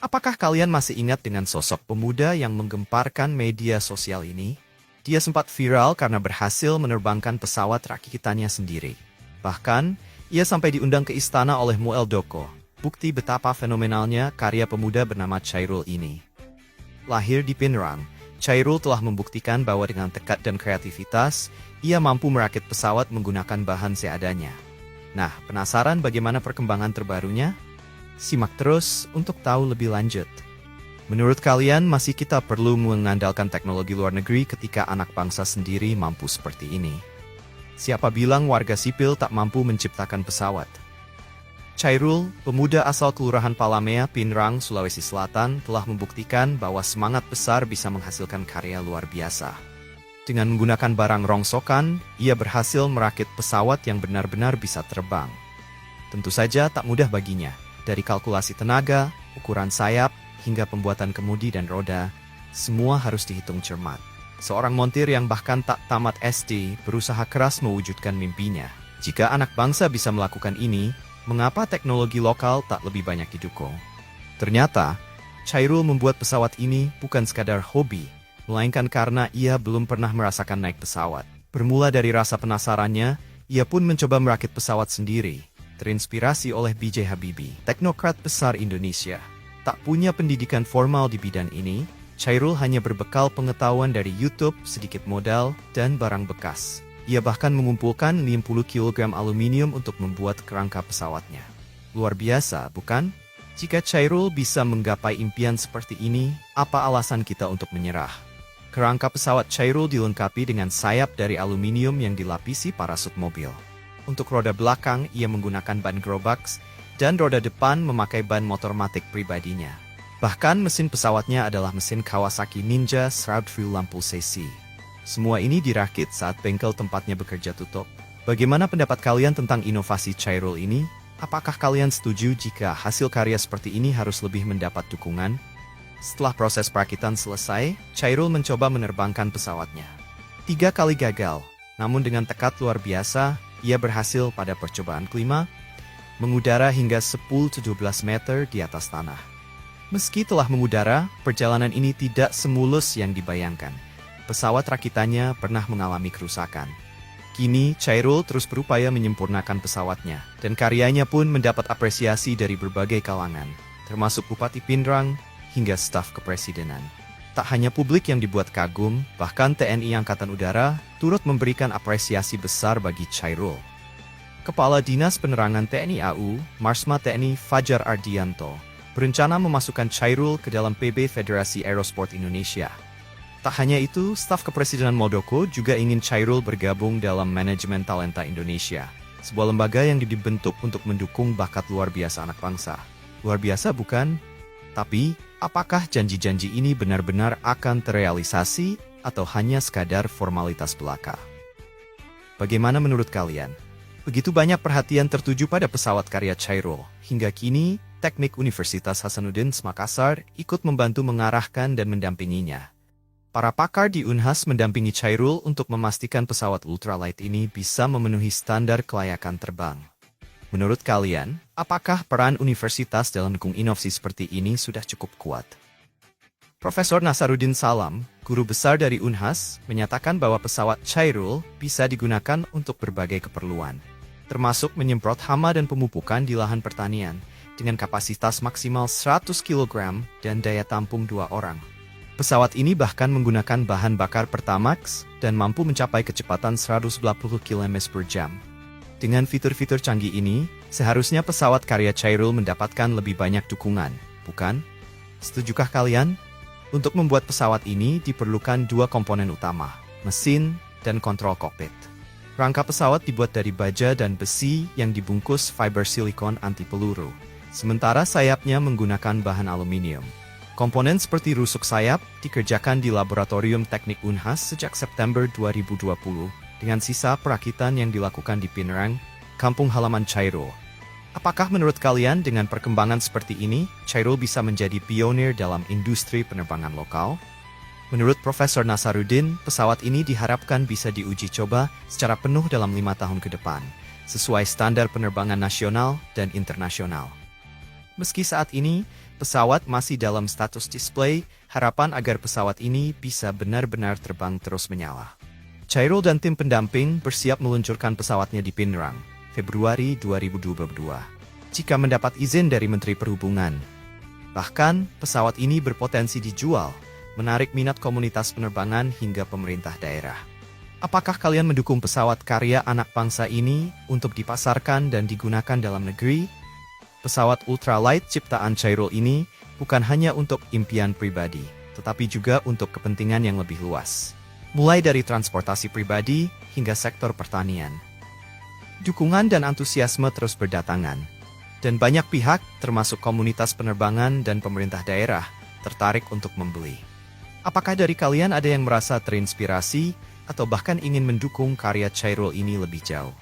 Apakah kalian masih ingat dengan sosok pemuda yang menggemparkan media sosial ini? Dia sempat viral karena berhasil menerbangkan pesawat rakitannya sendiri. Bahkan, ia sampai diundang ke istana oleh Mueldoko, bukti betapa fenomenalnya karya pemuda bernama Chairul ini. Lahir di Pinrang, Chairul telah membuktikan bahwa dengan tekad dan kreativitas, ia mampu merakit pesawat menggunakan bahan seadanya. Nah, penasaran bagaimana perkembangan terbarunya? Simak terus untuk tahu lebih lanjut. Menurut kalian, masih kita perlu mengandalkan teknologi luar negeri ketika anak bangsa sendiri mampu seperti ini? Siapa bilang warga sipil tak mampu menciptakan pesawat? Chairul, pemuda asal Kelurahan Palamea, Pinrang, Sulawesi Selatan, telah membuktikan bahwa semangat besar bisa menghasilkan karya luar biasa. Dengan menggunakan barang rongsokan, ia berhasil merakit pesawat yang benar-benar bisa terbang. Tentu saja tak mudah baginya. Dari kalkulasi tenaga, ukuran sayap, hingga pembuatan kemudi dan roda, semua harus dihitung cermat. Seorang montir yang bahkan tak tamat SD berusaha keras mewujudkan mimpinya. Jika anak bangsa bisa melakukan ini, mengapa teknologi lokal tak lebih banyak didukung? Ternyata, Chairul membuat pesawat ini bukan sekadar hobi, melainkan karena ia belum pernah merasakan naik pesawat. Bermula dari rasa penasarannya, ia pun mencoba merakit pesawat sendiri. Terinspirasi oleh B.J. Habibie, teknokrat besar Indonesia. Tak punya pendidikan formal di bidang ini, Chairul hanya berbekal pengetahuan dari YouTube, sedikit modal, dan barang bekas. Ia bahkan mengumpulkan 50 kg aluminium untuk membuat kerangka pesawatnya. Luar biasa, bukan? Jika Chairul bisa menggapai impian seperti ini, apa alasan kita untuk menyerah? Kerangka pesawat Chairul dilengkapi dengan sayap dari aluminium yang dilapisi parasut mobil. Untuk roda belakang, ia menggunakan ban Grobax, dan roda depan memakai ban motor matic pribadinya. Bahkan mesin pesawatnya adalah mesin Kawasaki Ninja Shroud-Free lampu cc. Semua ini dirakit saat bengkel tempatnya bekerja tutup. Bagaimana pendapat kalian tentang inovasi Chairul ini? Apakah kalian setuju jika hasil karya seperti ini harus lebih mendapat dukungan? Setelah proses perakitan selesai, Chairul mencoba menerbangkan pesawatnya. 3 kali gagal, namun dengan tekad luar biasa, ia berhasil pada percobaan kelima, mengudara hingga 10-17 meter di atas tanah. Meski telah mengudara, perjalanan ini tidak semulus yang dibayangkan. Pesawat rakitannya pernah mengalami kerusakan. Kini, Chairul terus berupaya menyempurnakan pesawatnya, dan karyanya pun mendapat apresiasi dari berbagai kalangan, termasuk Bupati Pinrang hingga staf kepresidenan. Tak hanya publik yang dibuat kagum, bahkan TNI Angkatan Udara turut memberikan apresiasi besar bagi Chairul. Kepala Dinas Penerangan TNI AU, Marsma TNI Fajar Ardianto, berencana memasukkan Chairul ke dalam PB Federasi Aerosport Indonesia. Tak hanya itu, staf kepresidenan Muldoko juga ingin Chairul bergabung dalam Manajemen Talenta Indonesia, sebuah lembaga yang dibentuk untuk mendukung bakat luar biasa anak bangsa. Luar biasa bukan? Tapi, apakah janji-janji ini benar-benar akan terrealisasi atau hanya sekadar formalitas belaka? Bagaimana menurut kalian? Begitu banyak perhatian tertuju pada pesawat karya Chairul. Hingga kini, Teknik Universitas Hasanuddin Makassar ikut membantu mengarahkan dan mendampinginya. Para pakar di Unhas mendampingi Chairul untuk memastikan pesawat ultralight ini bisa memenuhi standar kelayakan terbang. Menurut kalian, apakah peran universitas dalam mendukung inovasi seperti ini sudah cukup kuat? Profesor Nasaruddin Salam, guru besar dari Unhas, menyatakan bahwa pesawat Chairul bisa digunakan untuk berbagai keperluan, termasuk menyemprot hama dan pemupukan di lahan pertanian, dengan kapasitas maksimal 100 kg dan daya tampung 2 orang. Pesawat ini bahkan menggunakan bahan bakar Pertamax dan mampu mencapai kecepatan 180 km per jam. Dengan fitur-fitur canggih ini, seharusnya pesawat karya Chairul mendapatkan lebih banyak dukungan, bukan? Setujukah kalian? Untuk membuat pesawat ini diperlukan 2 komponen utama, mesin dan kontrol kokpit. Rangka pesawat dibuat dari baja dan besi yang dibungkus fiber silikon anti peluru, sementara sayapnya menggunakan bahan aluminium. Komponen seperti rusuk sayap dikerjakan di Laboratorium Teknik Unhas sejak September 2020, dengan sisa perakitan yang dilakukan di Pinrang, kampung halaman Chairul. Apakah menurut kalian dengan perkembangan seperti ini, Chairul bisa menjadi pionir dalam industri penerbangan lokal? Menurut Profesor Nasaruddin, pesawat ini diharapkan bisa diuji coba secara penuh dalam 5 tahun ke depan, sesuai standar penerbangan nasional dan internasional. Meski saat ini, Pesawat masih dalam status display, harapan agar pesawat ini bisa benar-benar terbang terus menyala. Chairul dan tim pendamping bersiap meluncurkan pesawatnya di Penrang, Februari 2022, jika mendapat izin dari Menteri Perhubungan. Bahkan, pesawat ini berpotensi dijual, menarik minat komunitas penerbangan hingga pemerintah daerah. Apakah kalian mendukung pesawat karya anak bangsa ini untuk dipasarkan dan digunakan dalam negeri? Pesawat ultralight ciptaan Chairul ini bukan hanya untuk impian pribadi, tetapi juga untuk kepentingan yang lebih luas. Mulai dari transportasi pribadi hingga sektor pertanian. Dukungan dan antusiasme terus berdatangan, dan banyak pihak, termasuk komunitas penerbangan dan pemerintah daerah, tertarik untuk membeli. Apakah dari kalian ada yang merasa terinspirasi atau bahkan ingin mendukung karya Chairul ini lebih jauh?